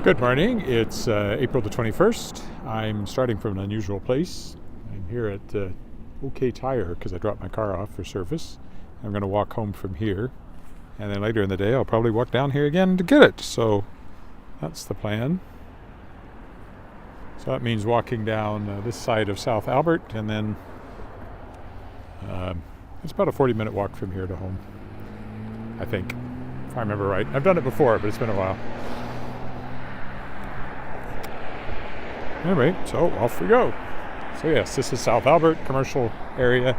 Good morning. It's April the 21st. I'm starting from an unusual place. I'm here at OK Tire because I dropped my car off for service. I'm going to walk home from here. And then later in the day, I'll probably walk down here again to get it. So that's the plan. So that means walking down this side of South Albert, and then it's about a 40-minute walk from here to home, I think, if I remember right. I've done it before, but it's been a while. Anyway, so off we go. So yes, this is South Albert, commercial area.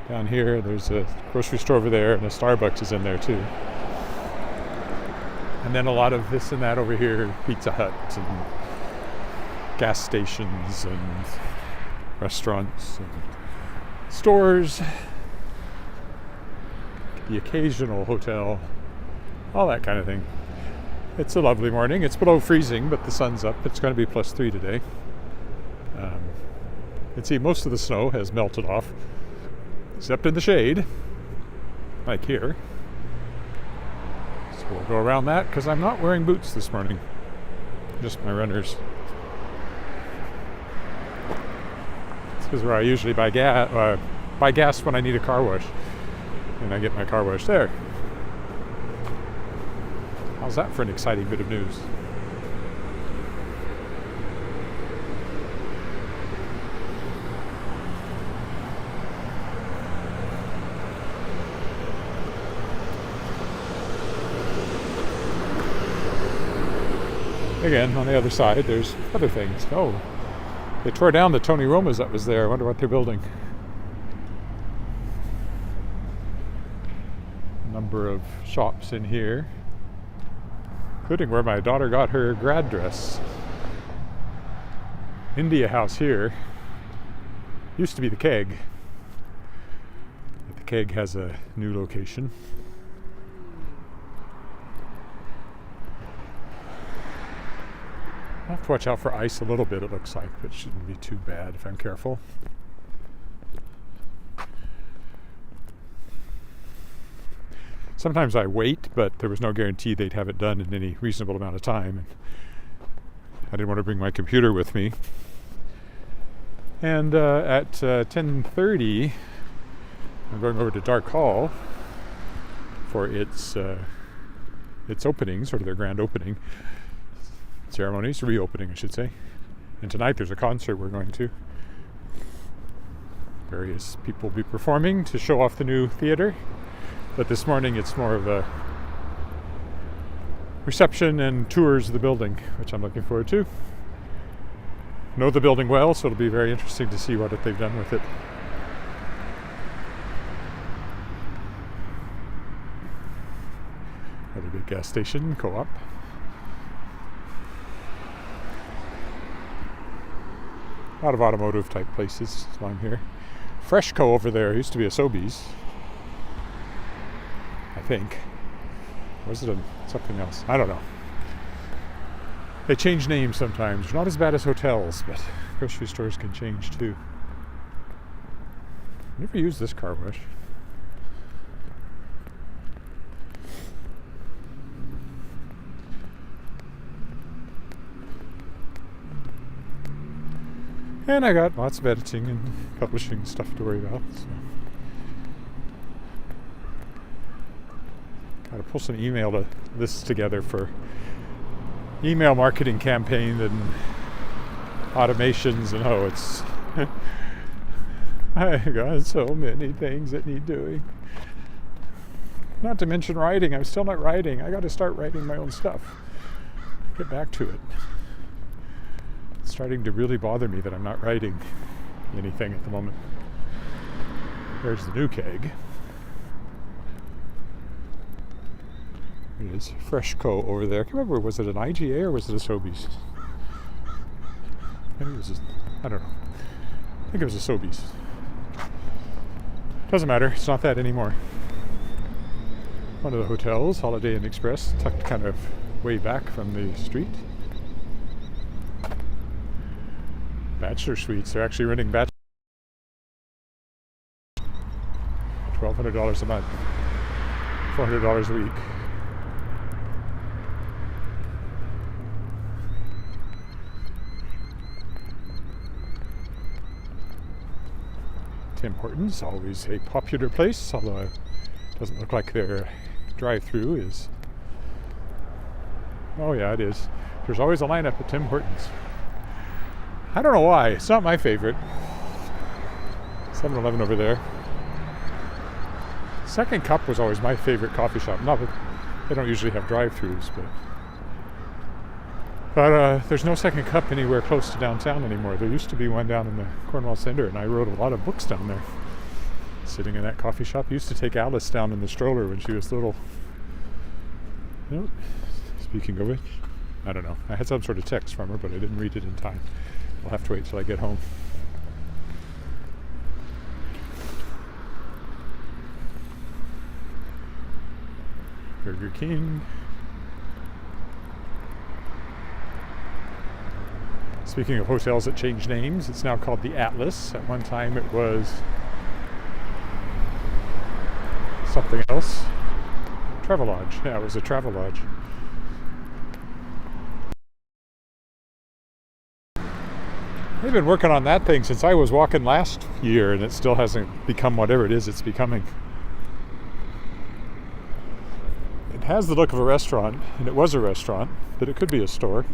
Down here, there's a grocery store over there, and a Starbucks is in there too. And then a lot of this and that over here, Pizza Hut and gas stations and restaurants and stores, the occasional hotel, all that kind of thing. It's a lovely morning. It's below freezing, but the sun's up. It's going to be +3 today. You can see most of the snow has melted off, except in the shade, like here. So we'll go around that because I'm not wearing boots this morning, just my runners. This is where I usually buy gas when I need a car wash, and I get my car wash there. How's that for an exciting bit of news? Again, on the other side, there's other things. Oh, they tore down the Tony Roma's that was there. I wonder what they're building. A number of shops in here, including where my daughter got her grad dress. India House here used to be the Keg. But the Keg has a new location. I have to watch out for ice a little bit, it looks like, but it shouldn't be too bad if I'm careful. Sometimes I wait, but there was no guarantee they'd have it done in any reasonable amount of time. I didn't want to bring my computer with me. And at 10:30, I'm going over to Dark Hall for its opening, sort of their grand opening ceremonies, reopening, I should say. And tonight there's a concert we're going to. Various people will be performing to show off the new theater. But this morning it's more of a reception and tours of the building, which I'm looking forward to. Know the building well, so it'll be very interesting to see what they've done with it. Another big gas station, Co-op. A lot of automotive type places along here. Freshco over there used to be a Sobeys, I think. Or was it something else? I don't know. They change names sometimes. Not as bad as hotels, but grocery stores can change too. I never used this car wash. And I got lots of editing and publishing stuff to worry about. So. Got to pull some email lists together for email marketing campaign and automations, and it's I got so many things that need doing. Not to mention writing. I'm still not writing. I got to start writing my own stuff. Get back to it. It's starting to really bother me that I'm not writing anything at the moment. There's the new Keg. It is Freshco over there. I can't remember, was it an IGA or was it a Sobeys? Maybe it was I don't know. I think it was a Sobeys. Doesn't matter, it's not that anymore. One of the hotels, Holiday Inn Express, tucked kind of way back from the street. Bachelor suites, they're actually renting bachelor $1,200 a month, $400 a week. Tim Hortons, always a popular place, although it doesn't look like their drive-through is. Oh yeah, it is. There's always a lineup at Tim Hortons. I don't know why. It's not my favorite. 7-Eleven over there. Second Cup was always my favorite coffee shop. Not that they don't usually have drive-thrus, but there's no Second Cup anywhere close to downtown anymore. There used to be one down in the Cornwall Center, and I wrote a lot of books down there. Sitting in that coffee shop. I used to take Alice down in the stroller when she was little. Nope. Speaking of which, I don't know. I had some sort of text from her, but I didn't read it in time. I'll have to wait till I get home. Burger King. Speaking of hotels that change names, it's now called the Atlas. At one time it was something else. Travelodge. Yeah, it was a Travelodge. They've been working on that thing since I was walking last year, and it still hasn't become whatever it is it's becoming. It has the look of a restaurant, and it was a restaurant, but it could be a store.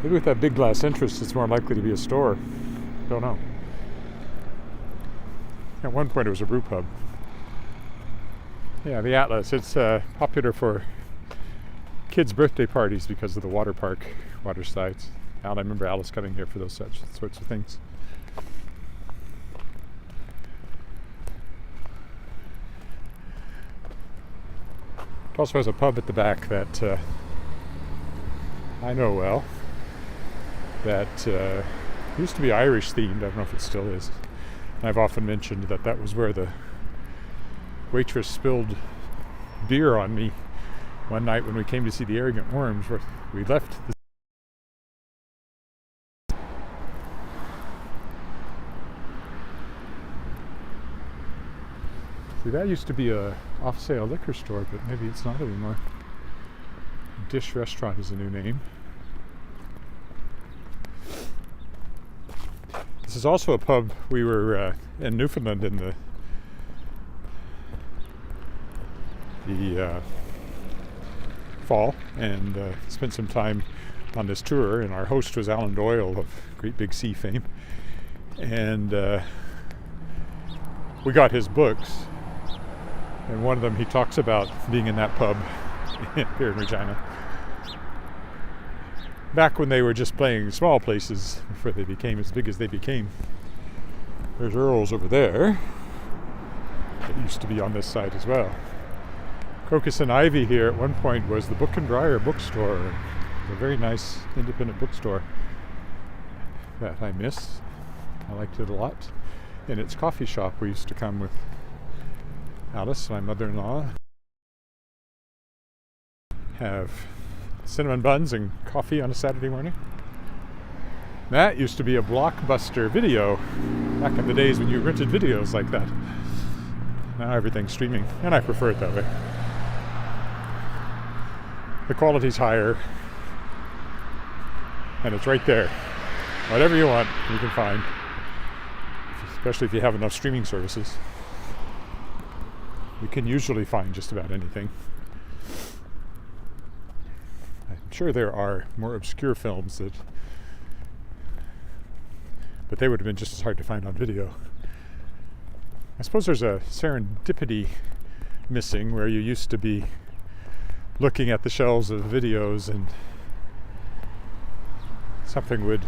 Maybe with that big glass entrance, it's more likely to be a store. Don't know. At one point, it was a brew pub. Yeah, the Atlas. It's popular for kids' birthday parties because of the water park, water slides. I remember Alice coming here for those sorts of things. It also has a pub at the back that I know well. That used to be Irish themed. I don't know if it still is. I've often mentioned that was where the waitress spilled beer on me one night when we came to see the Arrogant Worms. Where we left the See, that used to be a off-sale liquor store, but maybe it's not anymore. Dish Restaurant is a new name. This is also a pub. We were in Newfoundland in the fall and spent some time on this tour, and our host was Alan Doyle of Great Big Sea fame, and we got his books, and one of them he talks about being in that pub here in Regina back when they were just playing small places before they became as big as they became. There's Earl's over there. It used to be on this side as well. Crocus and Ivy here at one point was the Book and Briar bookstore. A very nice independent bookstore that I miss. I liked it a lot. And its coffee shop, we used to come with Alice, my mother-in-law, have cinnamon buns and coffee on a Saturday morning. That used to be a Blockbuster video back in the days when you rented videos like that. Now everything's streaming, and I prefer it that way. The quality's higher, and it's right there. Whatever you want, you can find, especially if you have enough streaming services. You can usually find just about anything. I'm sure there are more obscure films but they would have been just as hard to find on video. I suppose there's a serendipity missing where you used to be looking at the shelves of videos and something would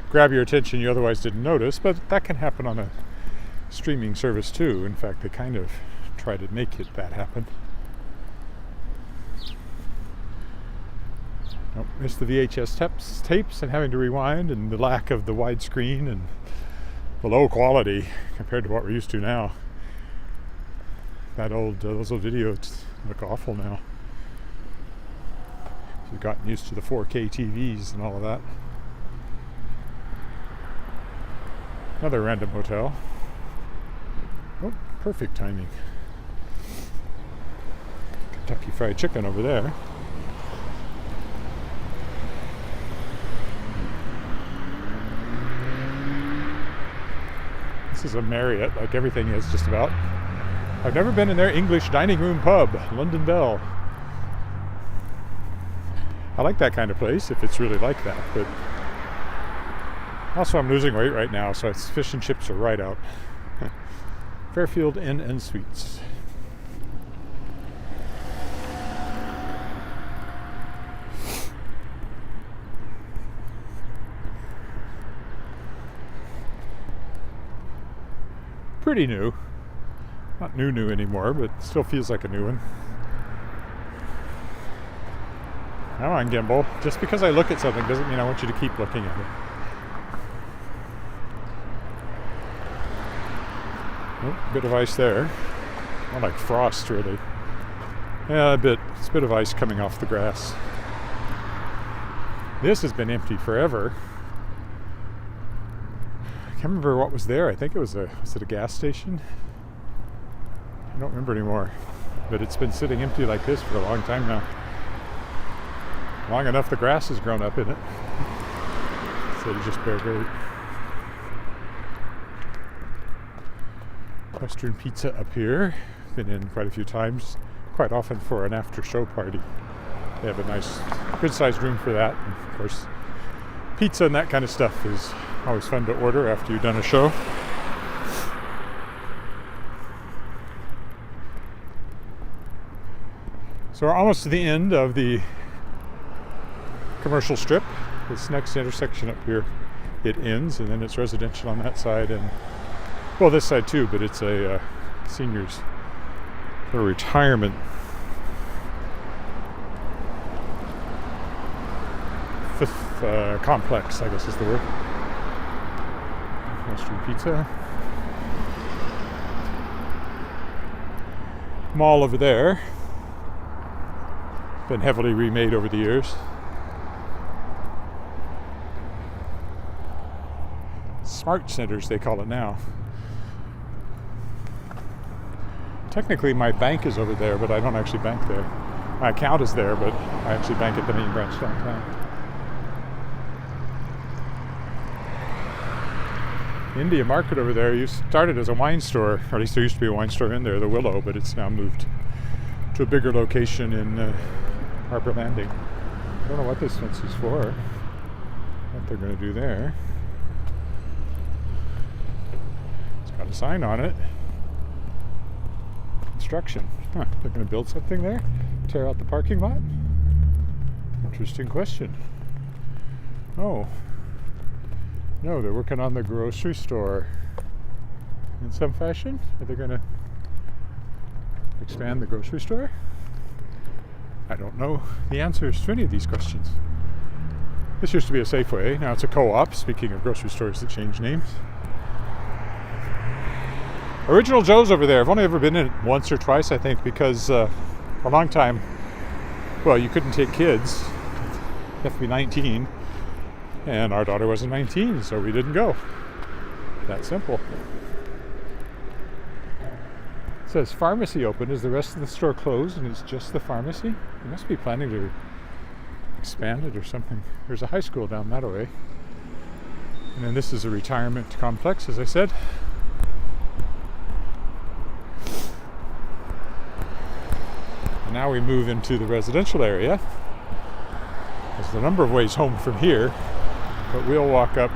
grab your attention you otherwise didn't notice, but that can happen on a streaming service too. In fact, they kind of try to make that happen. Oh, missed the VHS tapes and having to rewind, and the lack of the widescreen and the low quality compared to what we're used to now. Those old videos look awful now. We've gotten used to the 4K TVs and all of that. Another random hotel. Oh, perfect timing. Kentucky Fried Chicken over there. This is a Marriott, like everything is just about. I've never been in their English dining room pub, London Bell. I like that kind of place if it's really like that, but also I'm losing weight right now, so it's fish and chips are right out. Fairfield Inn and Suites. Pretty new. Not new anymore, but still feels like a new one. Come on, gimbal. Just because I look at something doesn't mean I want you to keep looking at it. Oh, bit of ice there. More like frost, really. Yeah, it's a bit of ice coming off the grass. This has been empty forever. I can't remember what was there. I think was it a gas station? I don't remember anymore. But it's been sitting empty like this for a long time now. Long enough the grass has grown up in it. So it's just bare dirt. Western Pizza up here. Been in quite a few times. Quite often for an after show party. They have a nice, good sized room for that. And of course, pizza and that kind of stuff is always fun to order after you've done a show. So we're almost to the end of the commercial strip. This next intersection up here, it ends, and then it's residential on that side, and well, this side too, but it's a seniors or retirement complex, I guess is the word. Western Pizza. Mall over there. Been heavily remade over the years. Smart centers, they call it now. Technically, my bank is over there, but I don't actually bank there. My account is there, but I actually bank at the main branch downtown. India Market over there started as a wine store, or at least there used to be a wine store in there, the Willow, but it's now moved to a bigger location in Harbor Landing. I don't know what this fence is for, what they're going to do there. It's got a sign on it. Construction. Huh, they're going to build something there? Tear out the parking lot? Interesting question. Oh. No, they're working on the grocery store in some fashion. Are they going to expand the grocery store? I don't know the answers to any of these questions. This used to be a Safeway. Now it's a co-op, speaking of grocery stores that change names. Original Joe's over there. I've only ever been in it once or twice, I think, because a long time, well, you couldn't take kids. You have to be 19. And our daughter wasn't 19, so we didn't go. That simple. It says pharmacy open. Is the rest of the store closed and it's just the pharmacy? They must be planning to expand it or something. There's a high school down that way. And then this is a retirement complex, as I said. And now we move into the residential area. There's a number of ways home from here. But we'll walk up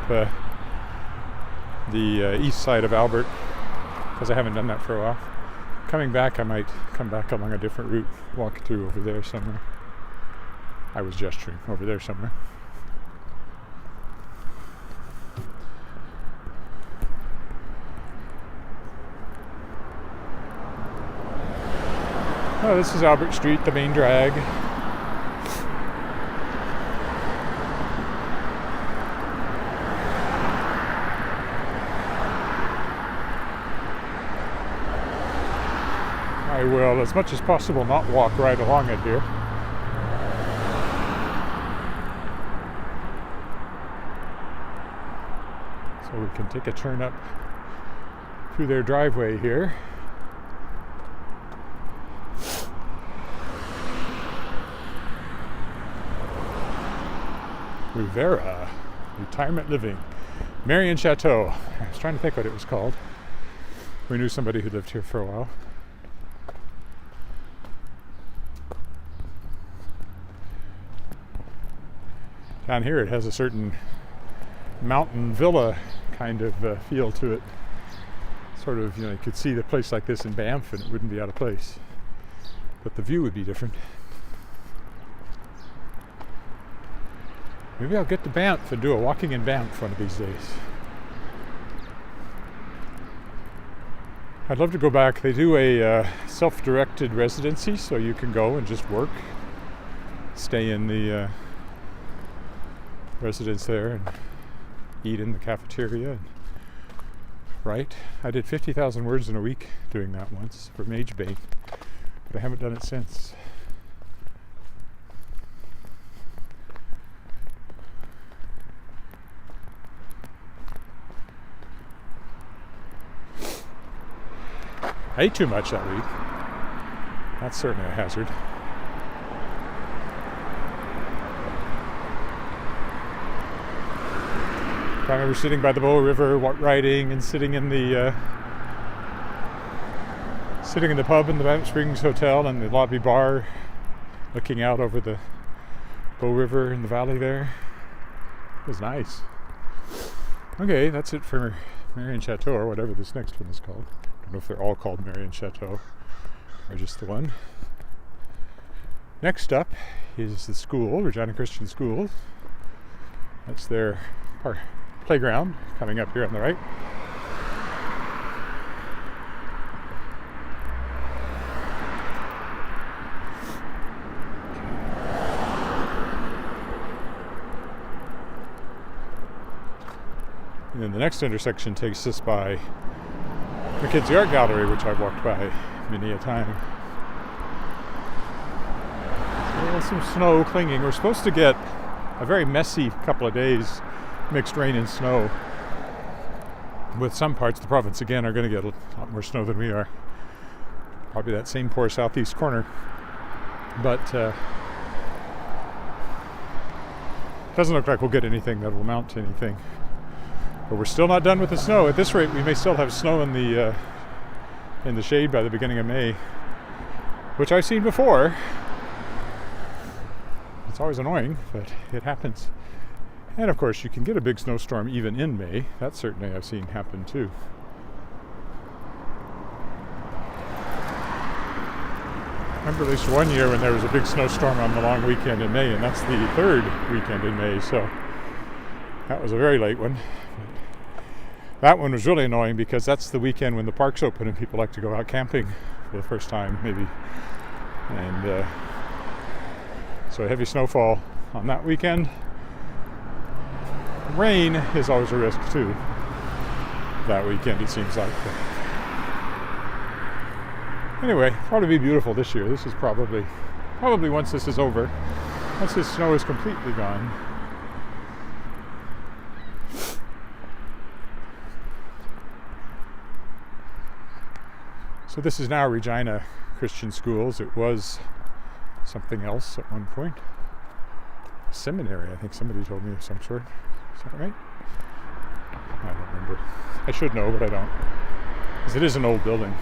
the east side of Albert, because I haven't done that for a while. Coming back, I might come back along a different route, walk through over there somewhere. I was gesturing over there somewhere. Oh, this is Albert Street, the main drag. I will, as much as possible, not walk right along it here. So we can take a turn up through their driveway here. Rivera, Retirement Living. Marion Chateau. I was trying to think what it was called. We knew somebody who lived here for a while. Down here it has a certain mountain villa kind of feel to it. Sort of, you could see the place like this in Banff and it wouldn't be out of place. But the view would be different. Maybe I'll get to Banff and do a walking in Banff one of these days. I'd love to go back. They do a self-directed residency, so you can go and just work, stay in the residence there and eat in the cafeteria and write. I did 50,000 words in a week doing that once for Magebane, but I haven't done it since. I ate too much that week. That's certainly a hazard. I remember sitting by the Bow River writing and sitting in the pub in the Banff Springs Hotel and the lobby bar, looking out over the Bow River and the valley there. It was nice. Okay, that's it for Marion Chateau, or whatever this next one is called. I don't know if they're all called Marion Chateau or just the one. Next up is the school, Regina Christian School. That's their playground coming up here on the right. And then the next intersection takes us by Mckenzie Art Gallery, which I've walked by many a time. So some snow clinging. We're supposed to get a very messy couple of days, mixed rain and snow. With some parts of the province, again, are going to get a lot more snow than we are. Probably that same poor southeast corner. But doesn't look like we'll get anything that will amount to anything. But we're still not done with the snow. At this rate, we may still have snow in the shade by the beginning of May, which I've seen before. It's always annoying, but it happens. And of course, you can get a big snowstorm even in May. That certainly I've seen happen too. I remember at least one year when there was a big snowstorm on the long weekend in May, and that's the third weekend in May, so that was a very late one. That one was really annoying because that's the weekend when the parks open and people like to go out camping for the first time, maybe. And so heavy snowfall on that weekend. Rain is always a risk too. That weekend, it seems like. But anyway, probably be beautiful this year. This is probably once this is over, once this snow is completely gone. So this is now Regina Christian Schools. It was something else at one point. A seminary, I think somebody told me of some sort. Is that right? I don't remember. I should know, but I don't. Because it is an old building.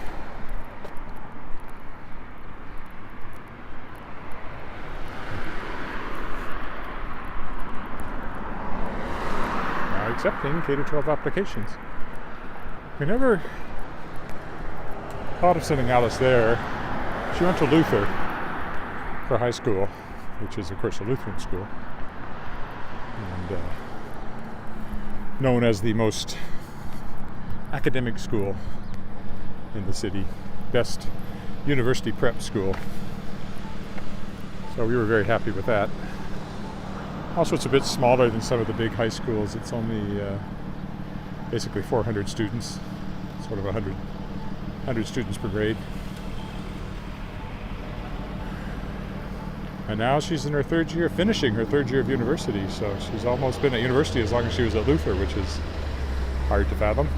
Now accepting K-12 applications. We never thought of sending Alice there. She went to Luther for high school, which is of course a Lutheran school, and known as the most academic school in the city, best university prep school. So we were very happy with that. Also, it's a bit smaller than some of the big high schools. It's only basically 400 students, sort of 100 students per grade. And now she's in her third year, finishing her third year of university, so she's almost been at university as long as she was at Luther, which is hard to fathom.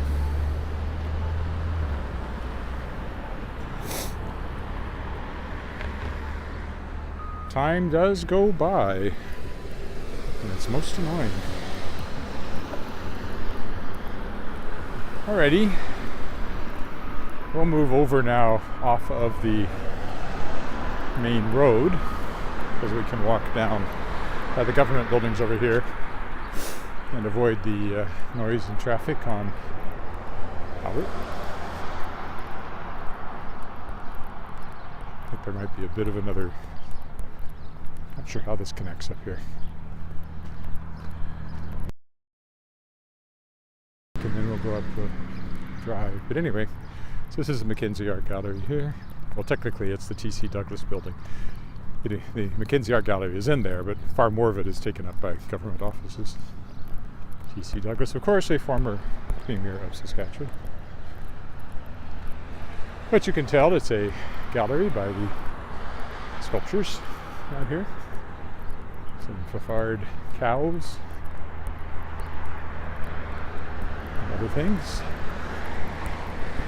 Time does go by, and it's most annoying. Alrighty. We'll move over now off of the main road because we can walk down by the government buildings over here and avoid the noise and traffic on Albert. I think there might be a bit of another, not sure how this connects up here. And then we'll go up the drive. But anyway, so this is the Mckenzie Art Gallery here. Well, technically it's the T.C. Douglas building. The Mckenzie Art Gallery is in there, but far more of it is taken up by government offices. T.C. Douglas, of course, a former premier of Saskatchewan. But you can tell it's a gallery by the sculptures out here. Some Fafard cows and other things.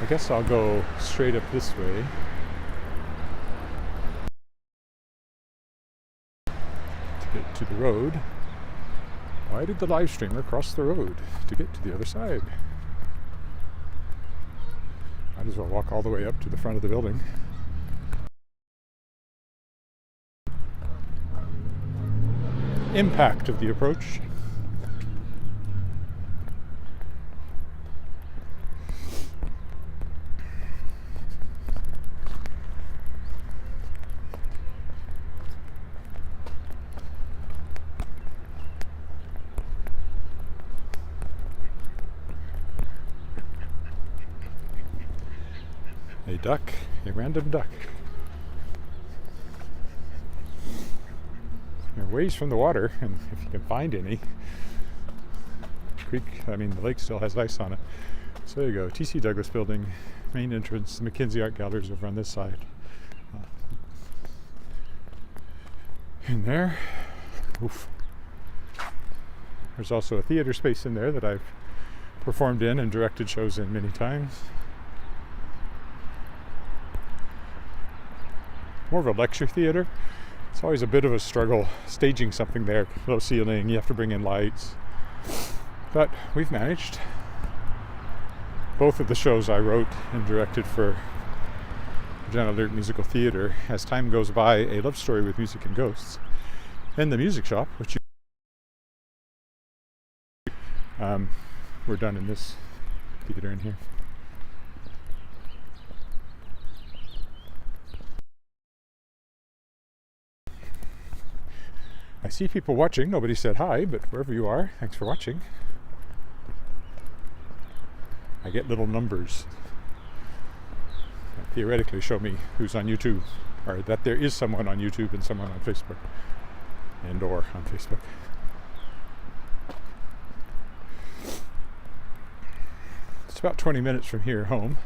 I guess I'll go straight up this way. To get to the road. Why did the live streamer cross the road to get to the other side? Might as well walk all the way up to the front of the building. Impact of the approach. A duck, a random duck. There are ways from the water, and if you can find any. The lake still has ice on it. So there you go, T.C. Douglas building, main entrance, the Mckenzie Art Gallery is over on this side. In there, oof. There's also a theater space in there that I've performed in and directed shows in many times. More of a lecture theater. It's always a bit of a struggle staging something there. Low ceiling, you have to bring in lights. But we've managed. Both of the shows I wrote and directed for Regina Lyric Musical Theatre, As Time Goes By, A Love Story with Music and Ghosts, and The Music Shop, which were done in this theater in here. I see people watching. Nobody said hi, but wherever you are, thanks for watching. I get little numbers that theoretically show me who's on YouTube, or that there is someone on YouTube and someone on Facebook, and or on Facebook. It's about 20 minutes from here home.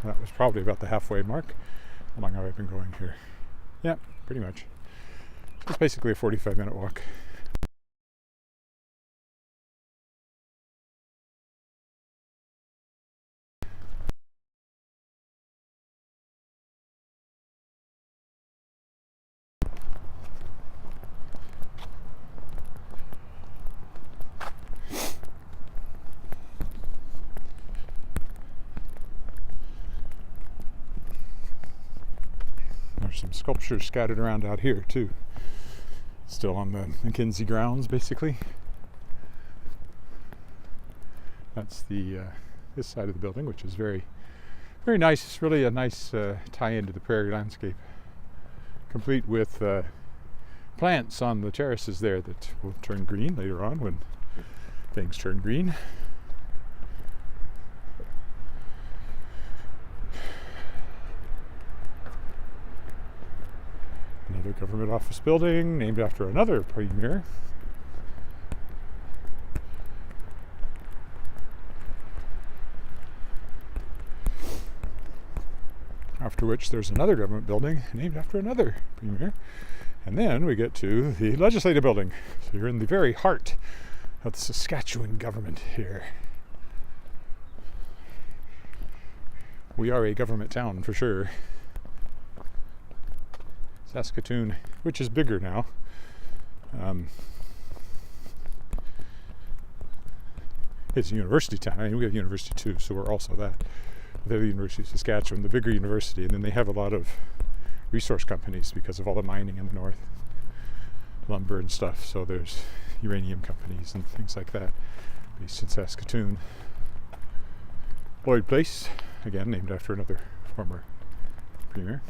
That was probably about the halfway mark. How long have I been going here? Yeah, pretty much. It's basically a 45-minute walk. There's some sculptures scattered around out here too. Still on the Mckenzie grounds, basically. That's the this side of the building, which is very, very nice. It's really a nice tie-in to the prairie landscape, complete with plants on the terraces there that will turn green later on when things turn green. Another government office building named after another premier. After which there's another government building named after another premier. And then we get to the legislative building. So you're in the very heart of the Saskatchewan government here. We are a government town for sure. Saskatoon, which is bigger now. It's a university town. I mean, we have university too, so we're also that. They're the University of Saskatchewan, the bigger university, and then they have a lot of resource companies because of all the mining in the north, lumber and stuff. So there's uranium companies and things like that based in Saskatoon. Lloyd Place, again named after another former premier.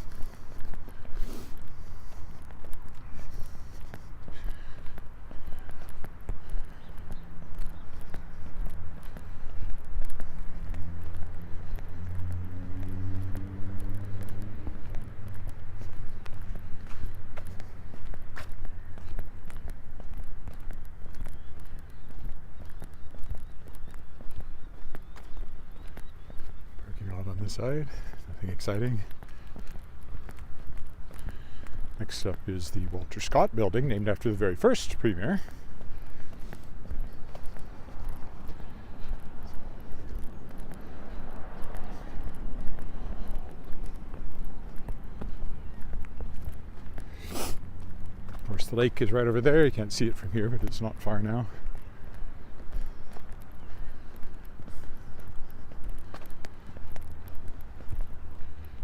Side, nothing exciting. Next up is the Walter Scott building, named after the very first premier. Of course, the lake is right over there. You can't see it from here, but it's not far now.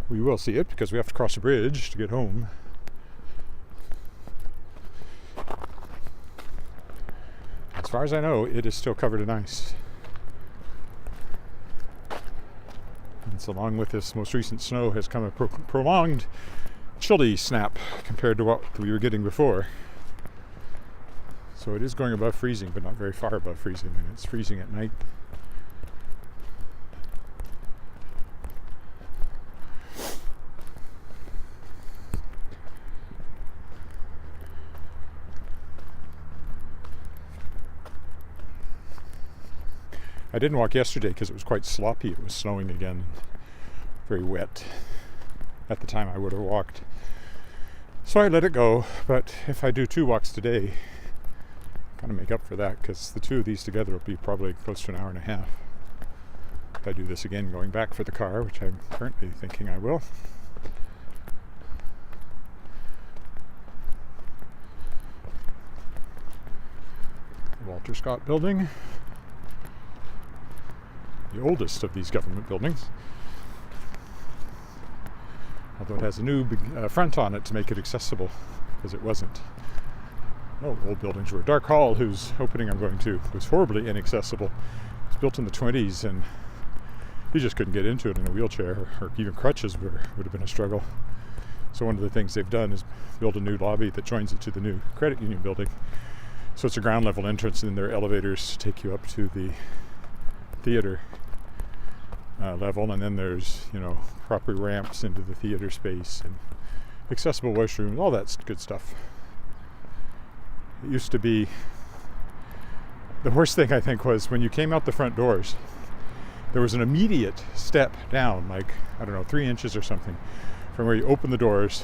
We will see it because we have to cross a bridge to get home. As far as I know, it is still covered in ice. And so along with this most recent snow has come a prolonged chilly snap compared to what we were getting before. So it is going above freezing, but not very far above freezing, and it's freezing at night. I didn't walk yesterday because it was quite sloppy. It was snowing again, very wet. At the time I would have walked. So I let it go, but if I do 2 walks today, kind of make up for that because the 2 of these together will be probably close to an hour and a half. If I do this again going back for the car, which I'm currently thinking I will. The Walter Scott building. The oldest of these government buildings, although it has a new front on it to make it accessible, because it wasn't. Old buildings were. Dark Hall, whose opening I'm going to, was horribly inaccessible. It was built in the 20s, and you just couldn't get into it in a wheelchair, or even crutches would have been a struggle. So one of the things they've done is build a new lobby that joins it to the new credit union building. So it's a ground level entrance, and then there are elevators to take you up to the theater level, and then there's proper ramps into the theater space and accessible washrooms, all that good stuff. It used to be, the worst thing I think was when you came out the front doors, there was an immediate step down, like 3 inches or something, from where you open the doors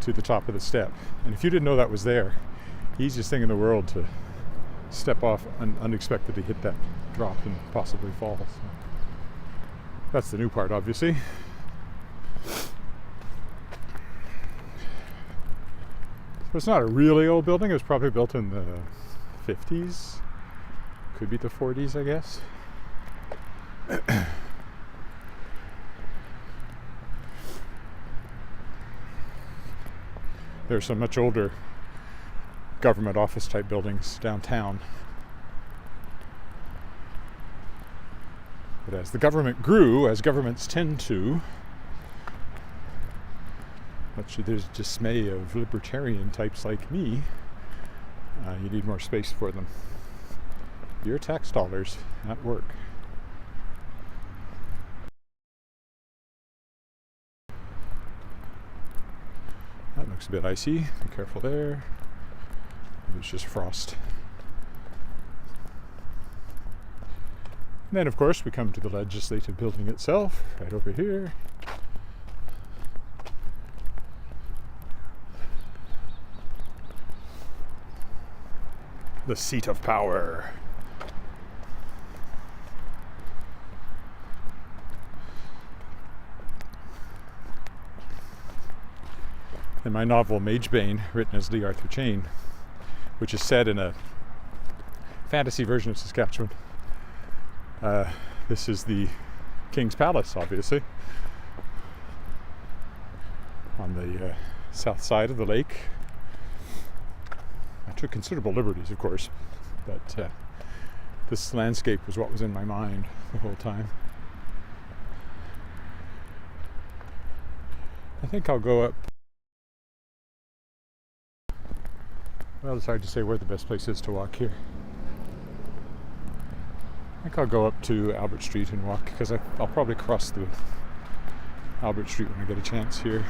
to the top of the step. And if you didn't know that was there, easiest thing in the world to step off and unexpectedly hit that drop and possibly fall. So that's the new part, obviously. So it's not a really old building. It was probably built in the 50s. Could be the 40s, I guess. There are some much older government office type buildings downtown. But as the government grew, as governments tend to, much to the dismay of libertarian types like me, you need more space for them. Your tax dollars at work. That looks a bit icy. Be careful there. It's just frost. And then, of course, we come to the legislative building itself, right over here. The seat of power. In my novel Magebane, written as Lee Arthur Chane, which is set in a fantasy version of Saskatchewan, this is the King's Palace, obviously, on the south side of the lake. I took considerable liberties, of course, but this landscape was what was in my mind the whole time. I think I'll go up. Well, it's hard to say where the best place is to walk here. I think I'll go up to Albert Street and walk, because I'll probably cross the Albert Street when I get a chance here.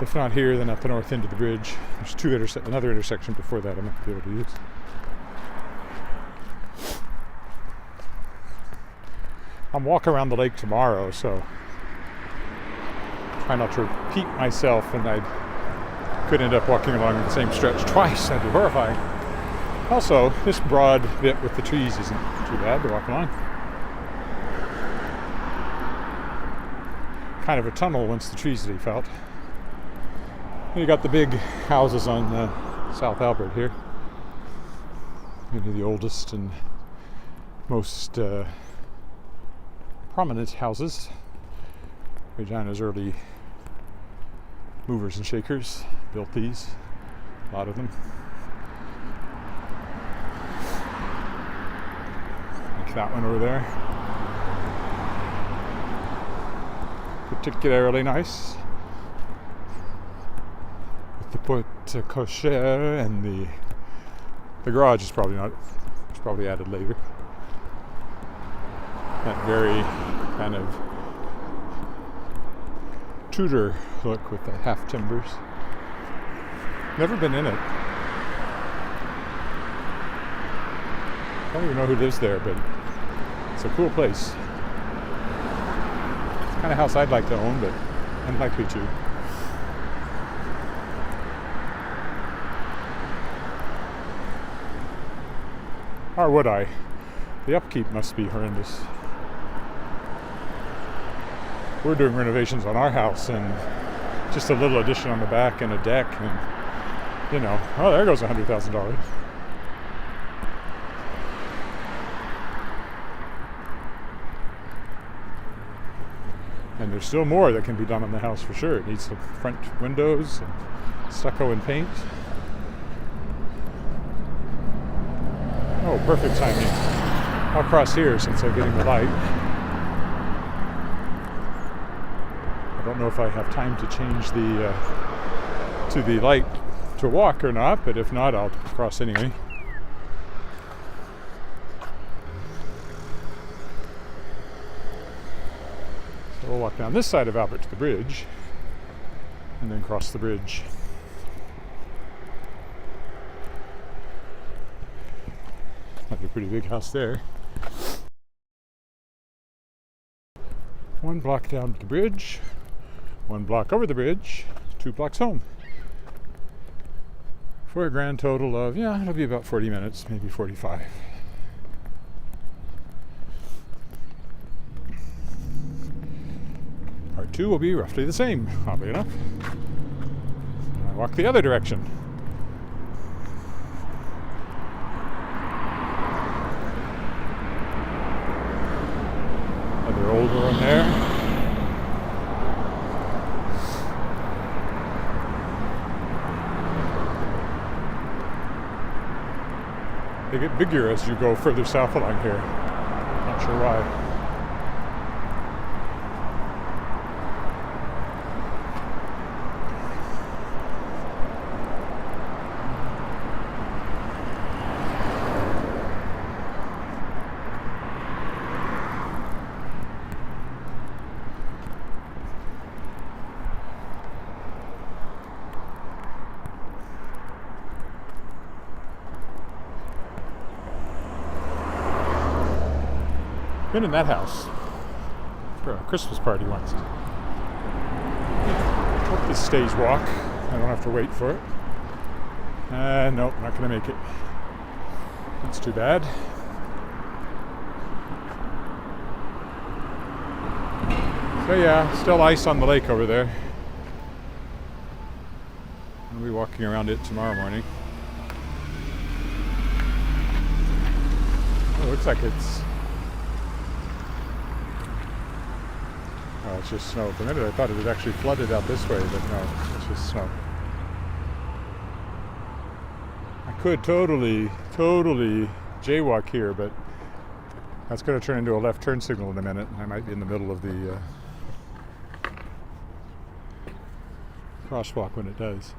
If not here, then at the north end of the bridge. There's another intersection before that I might be able to use. I'm walking around the lake tomorrow, so try not to repeat myself, and I could end up walking along the same stretch twice. That'd be horrifying. Also, this broad bit with the trees isn't too bad to walk along. Kind of a tunnel once the trees leaf out. You got the big houses on South Albert here. The oldest and most prominent houses. Regina's early movers and shakers built these, a lot of them. Like that one over there. Particularly nice. With the porte cochere, and the garage is probably not, it's probably added later. That very kind of Tudor look with the half timbers. Never been in it. I don't even know who lives there, but it's a cool place. It's the kind of house I'd like to own, but unlikely to. Or would I? The upkeep must be horrendous. We're doing renovations on our house, and just a little addition on the back and a deck, and oh, there goes $100,000. And there's still more that can be done on the house for sure. It needs some front windows and stucco and paint. Oh, perfect timing. I'll cross here since I'm getting the light. I don't know if I have time to change to the light to walk or not, but if not, I'll cross anyway. So we'll walk down this side of Albert to the bridge, and then cross the bridge. That's a pretty big house there. One block down to the bridge, one block over the bridge, 2 blocks home. For a grand total of, it'll be about 40 minutes, maybe 45. Part 2 will be roughly the same, oddly enough. I walk the other direction. Another older one there. They get bigger as you go further south along here. Not sure why. Been in that house for a Christmas party once. Hope this stays walk. I don't have to wait for it. Nope, not gonna make it. That's too bad. So yeah, still ice on the lake over there. I'll be walking around it tomorrow morning. Oh, looks like it's No, it's just snow. For a minute I thought it had actually flooded out this way, but no, it's just snow. I could totally jaywalk here, but that's going to turn into a left turn signal in a minute. I might be in the middle of the crosswalk when it does.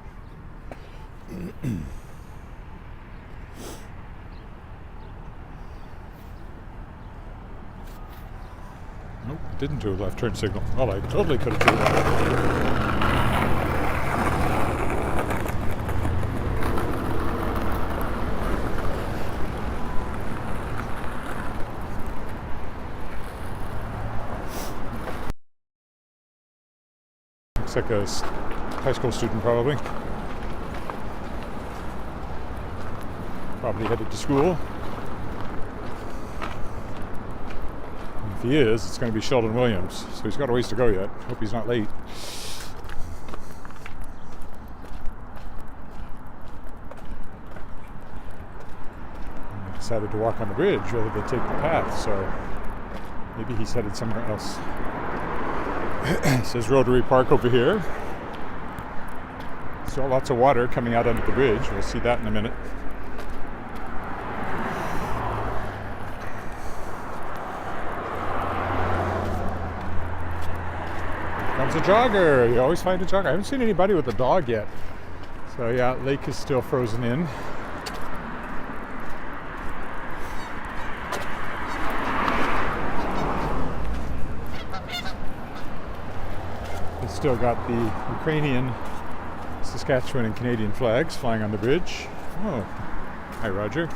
Nope, it didn't do a left turn signal. Well, I totally could have done that. Looks like a high school student, probably. Probably headed to school. If he is, it's going to be Sheldon Williams, so he's got a ways to go yet. Hope he's not late. I decided to walk on the bridge rather than take the path, so maybe he's headed somewhere else. It says Rotary Park over here. Still lots of water coming out under the bridge. We'll see that in a minute. Comes a jogger. You always find a jogger. I haven't seen anybody with a dog yet. So yeah, lake is still frozen in. It's still got the Ukrainian, Saskatchewan, and Canadian flags flying on the bridge. Oh, hi Roger.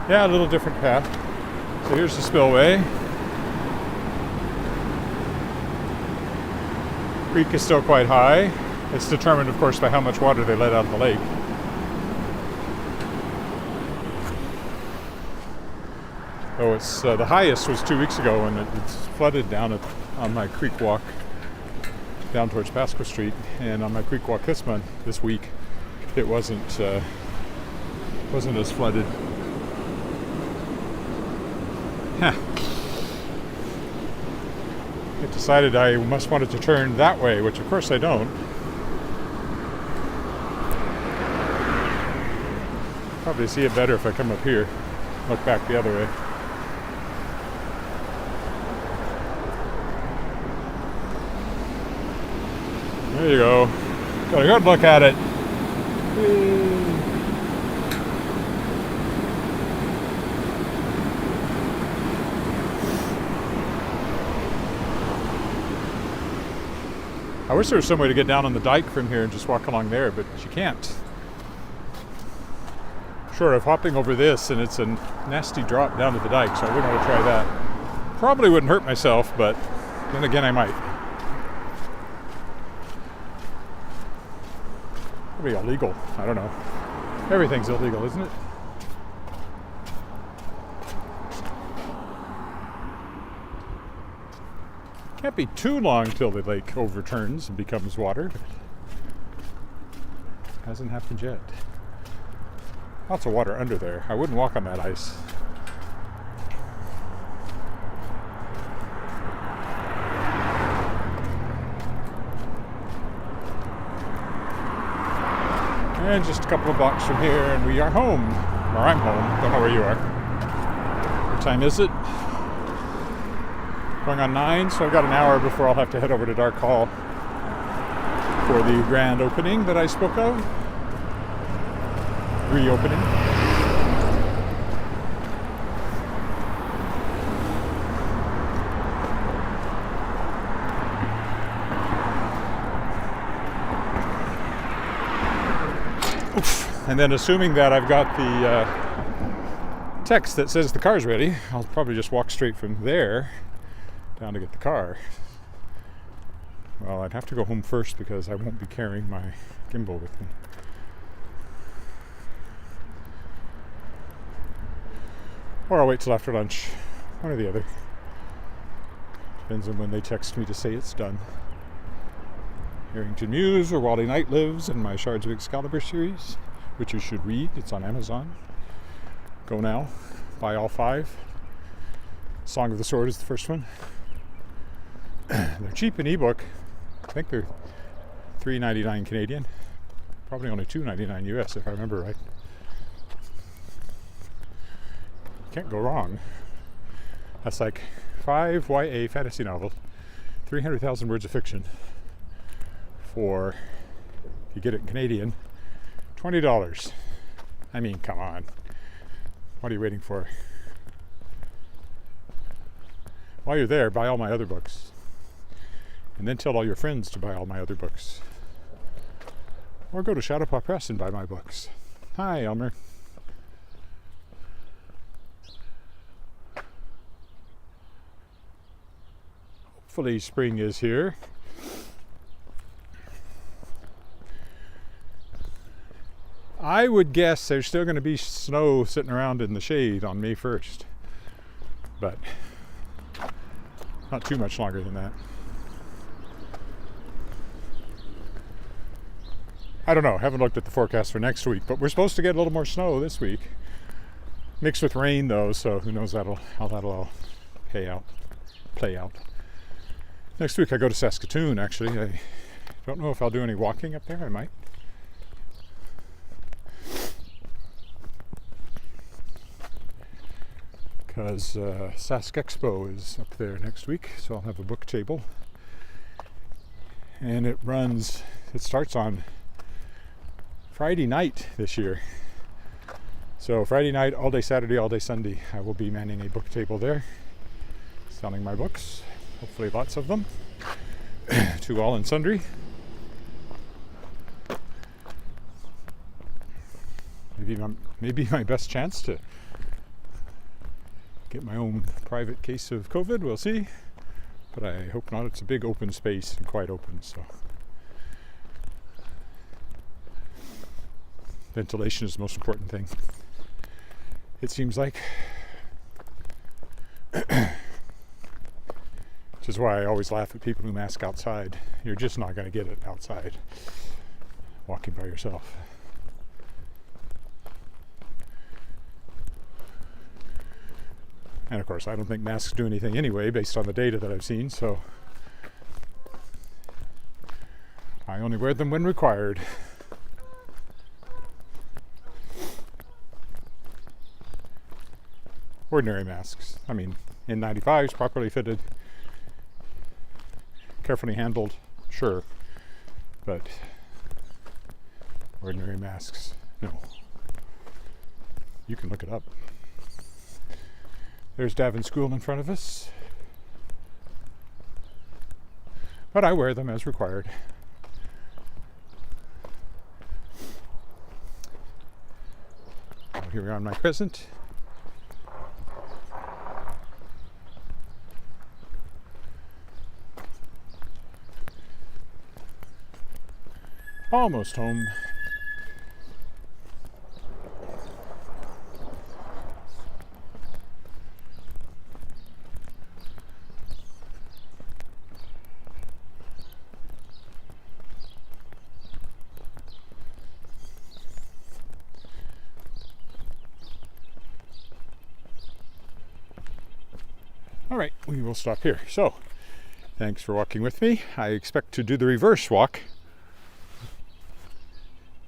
Yeah, a little different path. So here's the spillway. Creek is still quite high. It's determined, of course, by how much water they let out of the lake. Oh, it's the highest was 2 weeks ago, and it's flooded down on my creek walk down towards Pasqua Street, and on my creek walk this week, it wasn't as flooded. Huh. I decided I must wanted to turn that way, which of course I don't. Probably see it better if I come up here, look back the other way. There you go. Got a good look at it. I wish there was some way to get down on the dike from here and just walk along there, but you can't. Short of hopping over this, and it's a nasty drop down to the dike, so I wouldn't want to try that. Probably wouldn't hurt myself, but then again I might. Probably illegal. I don't know. Everything's illegal, isn't it? Can't be too long till the lake overturns and becomes water. Hasn't happened yet. Lots of water under there. I wouldn't walk on that ice. And just a couple of blocks from here, and we are home. Or I'm home. Don't know where you are. What time is it? Going on 9, so I've got an hour before I'll have to head over to Dark Hall for the grand opening that I spoke of. Reopening. And then assuming that I've got the text that says the car's ready, I'll probably just walk straight from there down to get the car. Well, I'd have to go home first because I won't be carrying my gimbal with me. Or I'll wait till after lunch. One or the other. Depends on when they text me to say it's done. Harrington Muse, where Wally Knight lives, in my Shards of Excalibur series, which you should read. It's on Amazon. Go now. Buy all 5. Song of the Sword is the first one. They're cheap in ebook. I think they're $3.99 Canadian. Probably only $2.99 US if I remember right. Can't go wrong. That's like 5 YA fantasy novels, 300,000 words of fiction for, if you get it in Canadian, $20. I mean, come on. What are you waiting for? While you're there, buy all my other books. And then tell all your friends to buy all my other books. Or go to Shadowpaw Press and buy my books. Hi, Elmer. Hopefully spring is here. I would guess there's still going to be snow sitting around in the shade on May 1st. But not too much longer than that. I don't know, haven't looked at the forecast for next week, but we're supposed to get a little more snow this week. Mixed with rain though, so who knows how that'll all play out. Next week I go to Saskatoon actually. I don't know if I'll do any walking up there, I might. Because Sask Expo is up there next week, so I'll have a book table. And it starts on Friday night this year. So Friday night, all day Saturday, all day Sunday, I will be manning a book table there, selling my books, hopefully lots of them, to all and sundry. Maybe my best chance to get my own private case of COVID, we'll see. But I hope not. It's a big open space and quite open, so. Ventilation is the most important thing, it seems like. Which is why I always laugh at people who mask outside. You're just not going to get it outside, walking by yourself. And of course, I don't think masks do anything anyway, based on the data that I've seen, so I only wear them when required. Ordinary masks. I mean, N95s, properly fitted, carefully handled, sure, but ordinary masks, no. You can look it up. There's Davin School in front of us. But I wear them as required. Here we are on my Crescent. Almost home. All right, we will stop here. So, thanks for walking with me. I expect to do the reverse walk.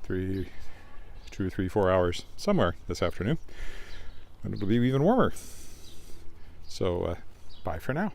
2, 3, 4 hours somewhere this afternoon. And it'll be even warmer. So, bye for now.